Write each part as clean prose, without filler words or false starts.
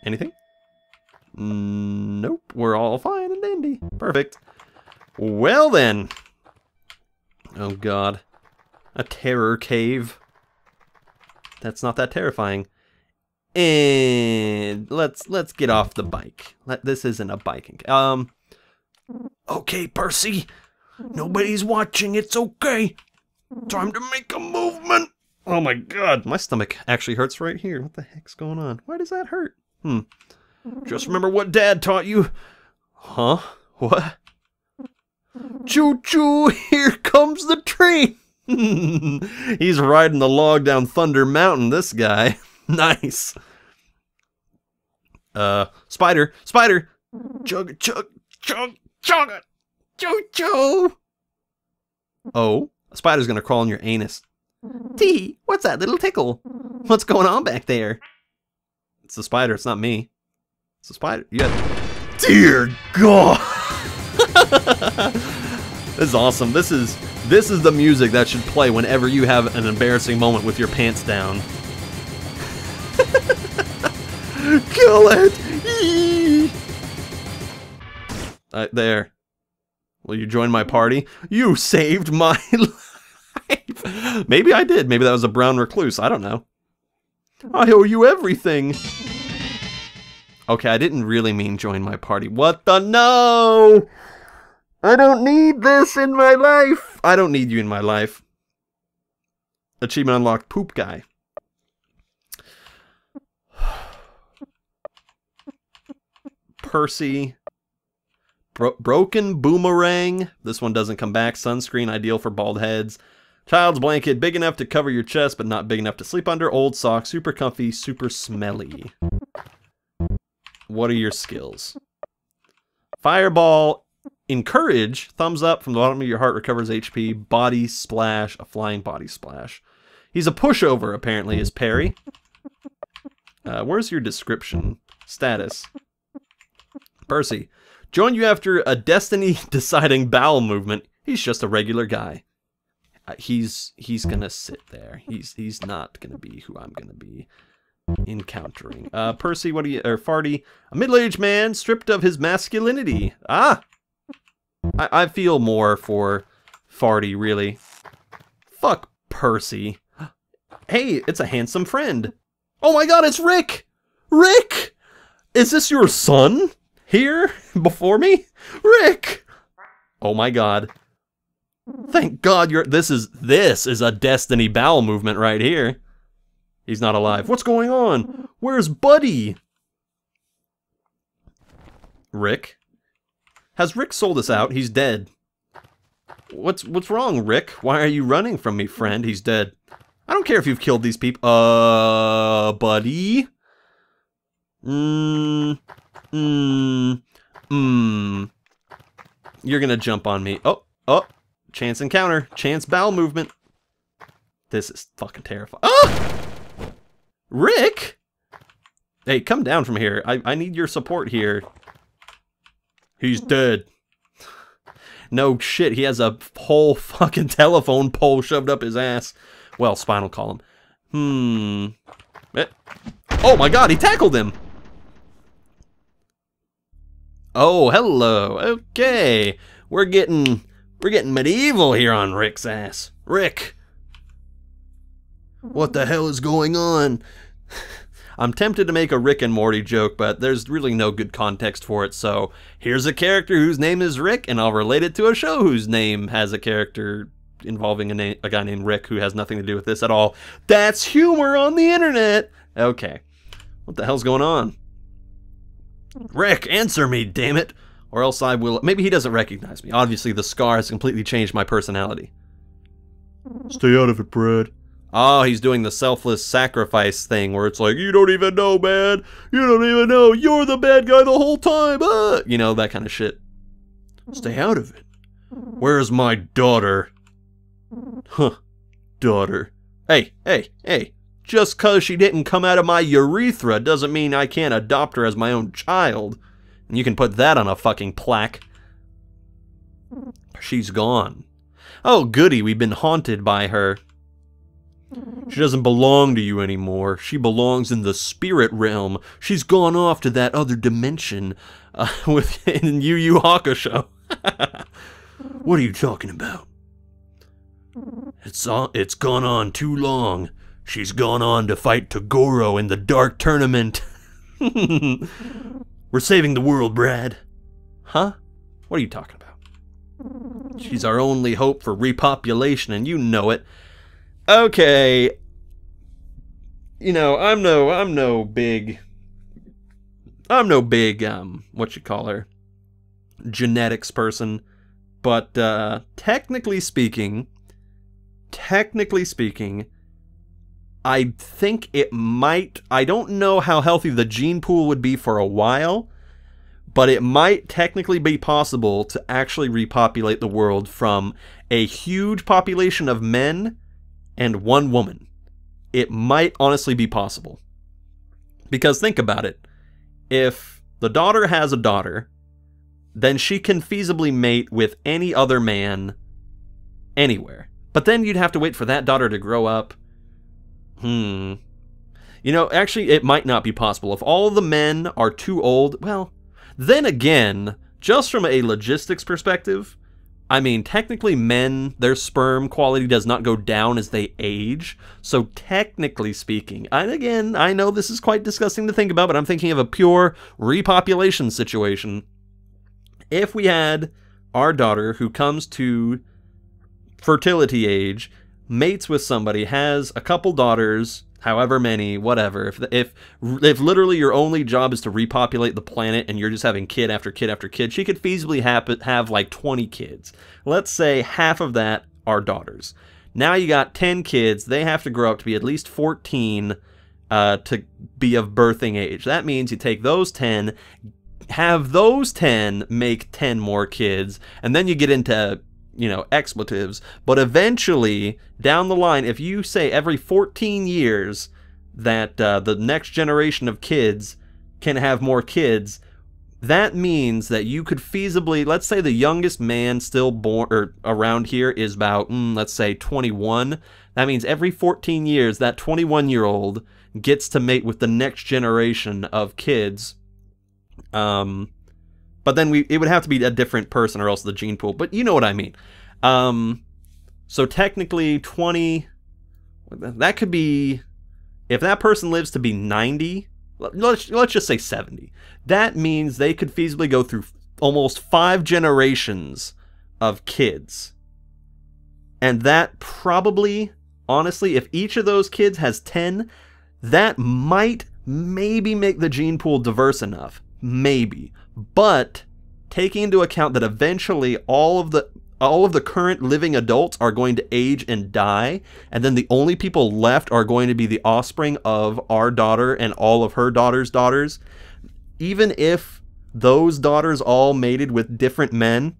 Anything? Nope. We're all fine and dandy. Perfect. Well then. Oh god. A terror cave. That's not that terrifying. And let's get off the bike. This isn't a biking. Okay, Percy. Nobody's watching. It's okay. Time to make a movement. Oh my god, my stomach actually hurts right here. What the heck's going on? Why does that hurt? Just remember what Dad taught you. Huh? What? Choo-choo, here comes the train. He's riding the log down Thunder Mountain, this guy. Nice. Spider. Chug, chug, chug, chug it. Choo-choo. Oh, a spider's gonna crawl in your anus. Tee, what's that little tickle? What's going on back there? It's the spider, it's not me. It's the spider. Yeah. Dear God. This is awesome. This is the music that should play whenever you have an embarrassing moment with your pants down. Kill it! There. Will you join my party? You saved my life. Maybe I did. Maybe that was a brown recluse. I don't know. I owe you everything. Okay, I didn't really mean join my party. What the no? I don't need this in my life. I don't need you in my life. Achievement unlocked, poop guy. Percy. Broken boomerang. This one doesn't come back. Sunscreen, ideal for bald heads. Child's blanket, big enough to cover your chest, but not big enough to sleep under. Old sock, super comfy, super smelly. What are your skills? Fireball, encourage, thumbs up from the bottom of your heart, recovers HP. Body splash, a flying body splash. He's a pushover, apparently, is Perry. Where's your description? Status. Percy. Join you after a destiny-deciding bowel movement. He's just a regular guy. He's gonna sit there. He's not gonna be who I'm gonna be encountering. Percy, what do you... Or Farty. A middle-aged man stripped of his masculinity. Ah! I feel more for Farty, really. Fuck Percy. Hey, it's a handsome friend. Oh my god, it's Rick! Rick! Is this your son? Here? Before me? Rick! Oh my god. Thank god you're... This is a destiny bowel movement right here. He's not alive. What's going on? Where's Buddy? Rick? Has Rick sold us out? He's dead. What's wrong, Rick? Why are you running from me, friend? He's dead. I don't care if you've killed these people. Buddy? You're gonna jump on me. Oh. Chance encounter. Chance bowel movement. This is fucking terrifying. Oh! Rick? Hey, come down from here. I need your support here. He's dead. No shit, he has a whole fucking telephone pole shoved up his ass. Well, spinal column. Oh my god, he tackled him! Oh, hello. Okay. We're getting medieval here on Rick's ass. Rick. What the hell is going on? I'm tempted to make a Rick and Morty joke, but there's really no good context for it, so here's a character whose name is Rick, and I'll relate it to a show whose name has a character involving a guy named Rick who has nothing to do with this at all. That's humor on the internet! Okay. What the hell's going on? Rick, answer me, damn it! Or else I will... Maybe he doesn't recognize me. Obviously, the scar has completely changed my personality. Stay out of it, Brad. Oh, he's doing the selfless sacrifice thing where it's like, you don't even know, man. You don't even know. You're the bad guy the whole time. You know, that kind of shit. Stay out of it. Where's my daughter? Huh. Daughter. Hey. Just 'cause she didn't come out of my urethra doesn't mean I can't adopt her as my own child. And you can put that on a fucking plaque. She's gone. Oh, goody, we've been haunted by her. She doesn't belong to you anymore. She belongs in the spirit realm. She's gone off to that other dimension within Yu Yu Hakusho. What are you talking about? It's gone on too long. She's gone on to fight Toguro in the Dark Tournament. We're saving the world, Brad. Huh? What are you talking about? She's our only hope for repopulation, and you know it. Okay. You know, I'm no big, what you call her, genetics person, but technically speaking, I think it might, I don't know how healthy the gene pool would be for a while, but it might technically be possible to actually repopulate the world from a huge population of men and one woman. It might honestly be possible. Because think about it. If the daughter has a daughter, then she can feasibly mate with any other man anywhere. But then you'd have to wait for that daughter to grow up. You know, actually, it might not be possible. If all the men are too old, well, then again, just from a logistics perspective, I mean, technically men, their sperm quality does not go down as they age. So technically speaking, and again, I know this is quite disgusting to think about, but I'm thinking of a pure repopulation situation. If we had our daughter who comes to fertility age, mates with somebody, has a couple daughters, however many, whatever, if literally your only job is to repopulate the planet and you're just having kid after kid after kid, she could feasibly have like 20 kids. Let's say half of that are daughters. Now you got 10 kids. They have to grow up to be at least 14 to be of birthing age. That means you take those 10, have those 10 make 10 more kids, and then you get into, you know, expletives. But eventually, down the line, if you say every 14 years that the next generation of kids can have more kids, that means that you could feasibly, let's say the youngest man still born or around here is about, let's say 21. That means every 14 years, that 21-year-old gets to mate with the next generation of kids. But then it would have to be a different person or else the gene pool. But you know what I mean. So technically 20, that could be, if that person lives to be 90, let's just say 70. That means they could feasibly go through almost 5 generations of kids. And that probably, honestly, if each of those kids has 10, that might maybe make the gene pool diverse enough. Maybe. But taking into account that eventually all of the current living adults are going to age and die, and then the only people left are going to be the offspring of our daughter and all of her daughter's daughters, even if those daughters all mated with different men,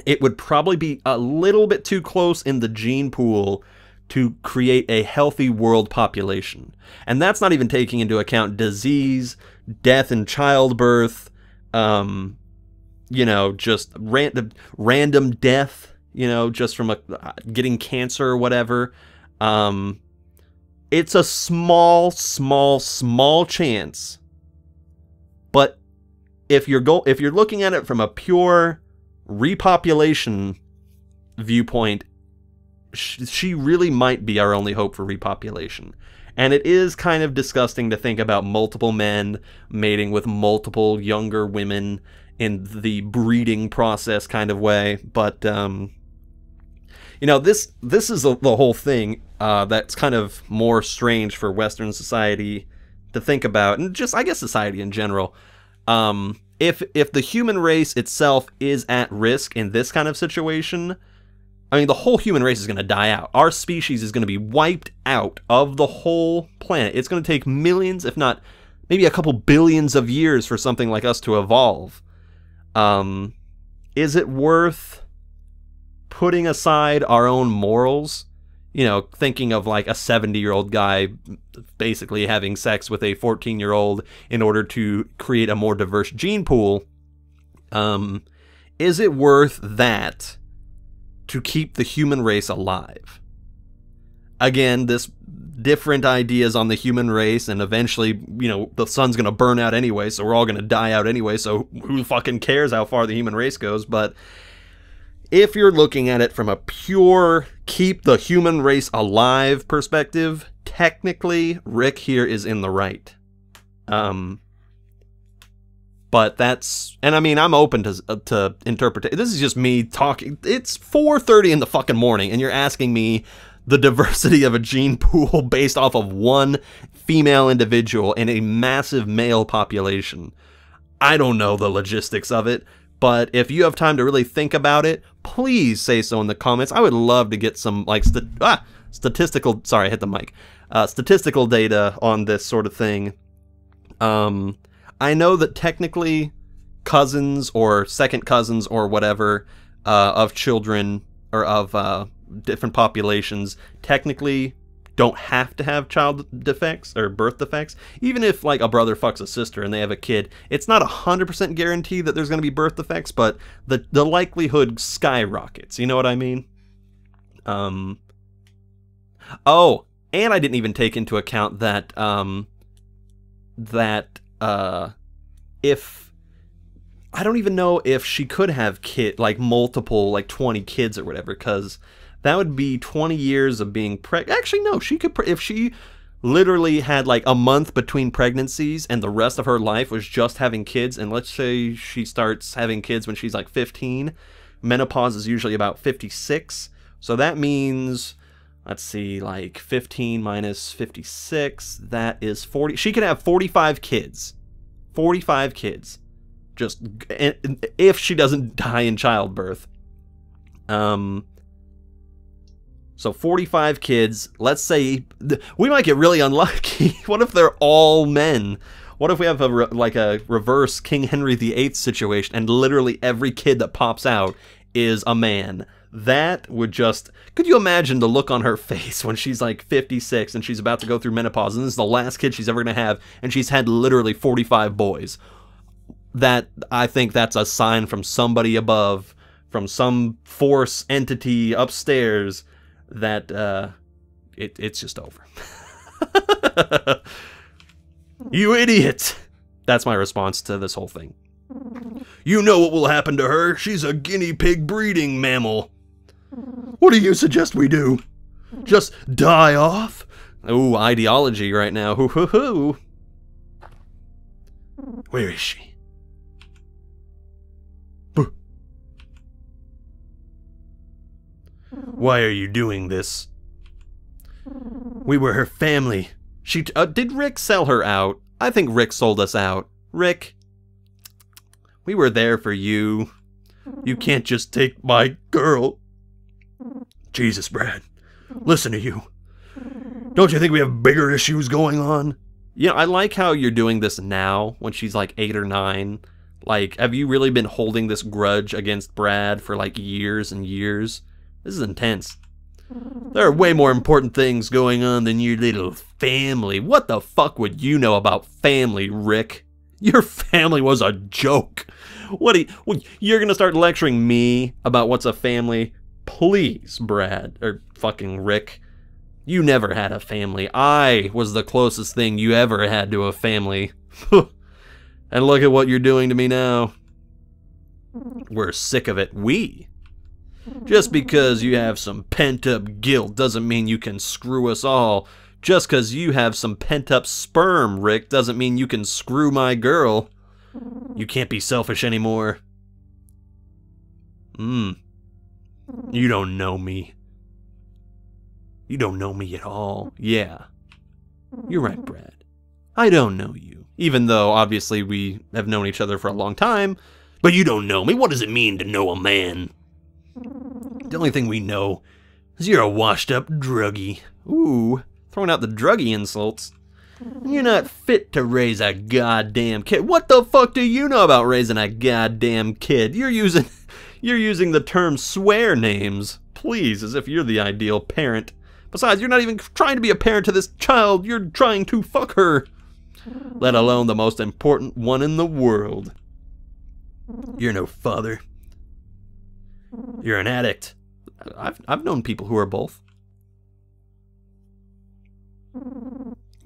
it would probably be a little bit too close in the gene pool to create a healthy world population. And that's not even taking into account disease, death in childbirth, you know, just random death, you know, just from getting cancer or whatever. It's a small chance. But if you're looking at it from a pure repopulation viewpoint, she really might be our only hope for repopulation. And it is kind of disgusting to think about multiple men mating with multiple younger women in the breeding process kind of way. But, you know, this is the whole thing that's kind of more strange for Western society to think about, and just, I guess, society in general. If the human race itself is at risk in this kind of situation, I mean, the whole human race is going to die out. Our species is going to be wiped out of the whole planet. It's going to take millions, if not maybe a couple billions of years for something like us to evolve. Is it worth putting aside our own morals? You know, thinking of like a 70-year-old guy basically having sex with a 14-year-old in order to create a more diverse gene pool. Is it worth that to keep the human race alive? again, this different ideas on the human race, and eventually, you know, the sun's gonna burn out anyway, so we're all gonna die out anyway, so who fucking cares how far the human race goes? But if you're looking at it from a pure keep the human race alive perspective, technically Rick here is in the right. But that's, and I mean, I'm open to interpret. This is just me talking. It's 4:30 in the fucking morning, and you're asking me the diversity of a gene pool based off of one female individual in a massive male population. I don't know the logistics of it, but if you have time to really think about it, please say so in the comments. I would love to get some, like, statistical, sorry, I hit the mic, statistical data on this sort of thing. I know that technically cousins or second cousins or whatever of children or of different populations technically don't have to have child defects or birth defects. Even if, like, a brother fucks a sister and they have a kid, it's not 100% guarantee that there's going to be birth defects, but the likelihood skyrockets. You know what I mean? Oh, and I didn't even take into account that if I don't even know if she could have multiple, like 20 kids or whatever, because that would be 20 years of being pregnant. Actually, no, she could, if she literally had like a month between pregnancies and the rest of her life was just having kids, and let's say she starts having kids when she's like 15, menopause is usually about 56, so that means, let's see, like 15 minus 56, that is 40. She could have 45 kids. 45 kids. Just if she doesn't die in childbirth. So 45 kids. Let's say we might get really unlucky. What if they're all men? What if we have a reverse King Henry VIII situation and literally every kid that pops out is a man? That would just... Could you imagine the look on her face when she's like 56 and she's about to go through menopause and this is the last kid she's ever going to have and she's had literally 45 boys? That, I think that's a sign from somebody above, from some force entity upstairs, that it's just over. You idiot! That's my response to this whole thing. You know what will happen to her. She's a guinea pig breeding mammal. What do you suggest we do? Just die off? Ooh, ideology right now. Hoo hoo hoo. Where is she? Why are you doing this? We were her family. She did Rick sell her out? I think Rick sold us out. Rick, we were there for you. You can't just take my girl. Jesus, Brad. Listen to you. Don't you think we have bigger issues going on? Yeah, I like how you're doing this now when she's like 8 or 9. Like, have you really been holding this grudge against Brad for like years and years? This is intense. There are way more important things going on than your little family. What the fuck would you know about family, Rick? Your family was a joke. You're gonna start lecturing me about what's a family? Please, Brad, or fucking Rick. You never had a family. I was the closest thing you ever had to a family. And look at what you're doing to me now. We're sick of it. Just because you have some pent-up guilt doesn't mean you can screw us all. Just because you have some pent-up sperm, Rick, doesn't mean you can screw my girl. You can't be selfish anymore. You don't know me. You don't know me at all. Yeah. You're right, Brad. I don't know you. Even though, obviously, we have known each other for a long time. But you don't know me. What does it mean to know a man? The only thing we know is you're a washed-up druggie. Ooh, throwing out the druggie insults. You're not fit to raise a goddamn kid. What the fuck do you know about raising a goddamn kid? You're using the term swear names. Please, as if you're the ideal parent. Besides, you're not even trying to be a parent to this child. You're trying to fuck her. Let alone the most important one in the world. You're no father. You're an addict. I've known people who are both.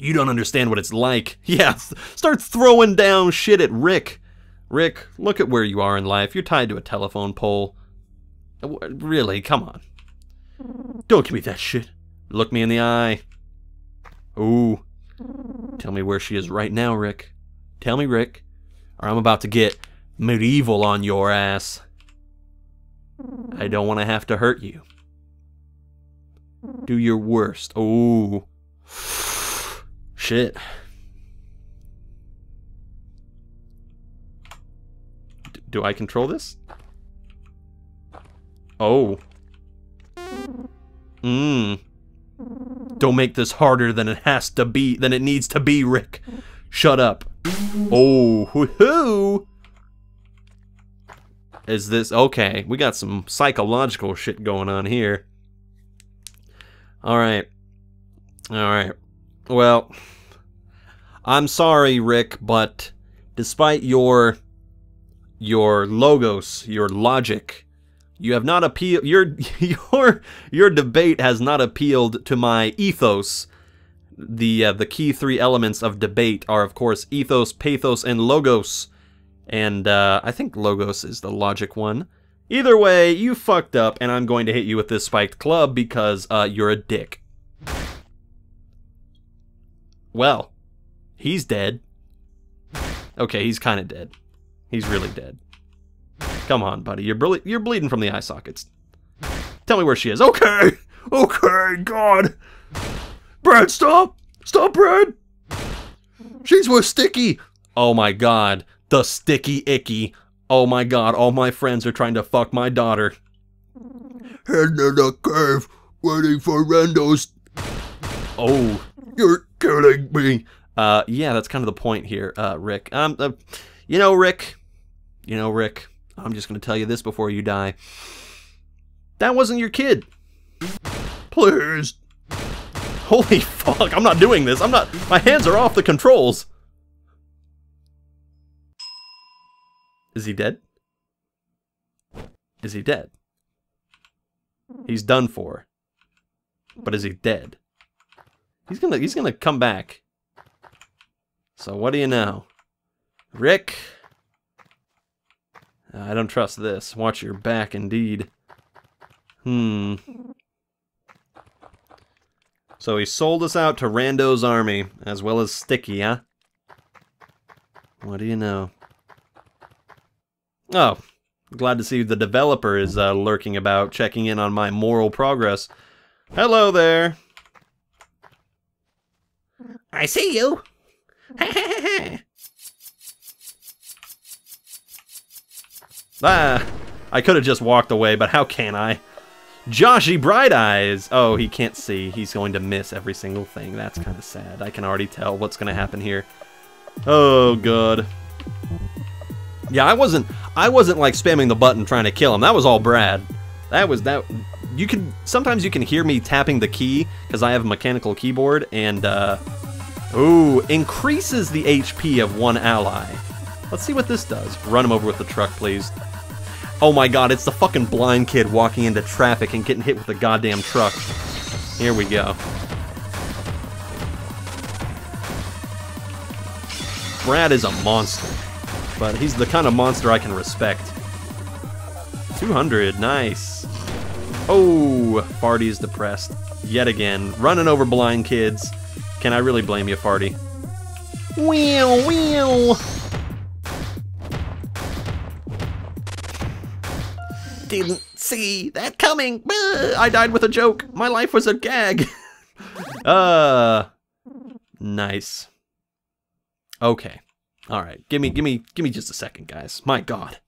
You don't understand what it's like. Yeah, start throwing down shit at Rick. Rick, look at where you are in life. You're tied to a telephone pole. Really, come on. Don't give me that shit. Look me in the eye. Ooh. Tell me where she is right now, Rick. Tell me, Rick, or I'm about to get medieval on your ass. I don't want to have to hurt you. Do your worst. Ooh. Shit. Do I control this? Oh. Don't make this harder than it has to be, than it needs to be, Rick. Shut up. Oh, woohoo! Is this okay? We got some psychological shit going on here. Alright. Alright. Well, I'm sorry, Rick, but despite your logos, your logic, you have not appealed. Your debate has not appealed to my ethos. The key three elements of debate are, of course, ethos, pathos, and logos. And I think logos is the logic one. Either way, you fucked up, and I'm going to hit you with this spiked club because you're a dick. Well, he's dead. Okay, he's kind of dead. He's really dead. Come on, buddy. You're bleeding from the eye sockets. Tell me where she is. Okay! Okay, God! Brad, stop! Stop, Brad! She's with Sticky! Oh my God. The Sticky Icky. Oh my God, all my friends are trying to fuck my daughter. Heading in the cave, waiting for Rendo's. Oh. You're killing me. Yeah, that's kind of the point here, Rick. You know, Rick, I'm just gonna tell you this before you die. That wasn't your kid. Please. Holy fuck, I'm not doing this. My hands are off the controls. Is he dead? Is he dead? He's done for. But is he dead? He's gonna come back. So what do you know? Rick? I don't trust this. Watch your back, indeed. So he sold us out to Rando's army, as well as Sticky, huh? What do you know? Oh, glad to see the developer is lurking about, checking in on my moral progress. Hello there. I see you. Ah, I could have just walked away, but how can I? Joshy Bright Eyes! Oh, he can't see. He's going to miss every single thing. That's kind of sad. I can already tell what's going to happen here. Oh, God. Yeah, I wasn't like spamming the button trying to kill him. That was all Brad. Sometimes you can hear me tapping the key because I have a mechanical keyboard, and ooh, increases the HP of one ally. Let's see what this does. Run him over with the truck, please. Oh my God, it's the fucking blind kid walking into traffic and getting hit with the goddamn truck. Here we go. Brad is a monster, but he's the kind of monster I can respect. 200, nice. Oh, Farty is depressed. Yet again, running over blind kids. Can I really blame you, Farty? Wheel, wheel. Didn't see that coming. I died with a joke. My life was a gag. Nice. Okay. All right. Give me just a second, guys. My God.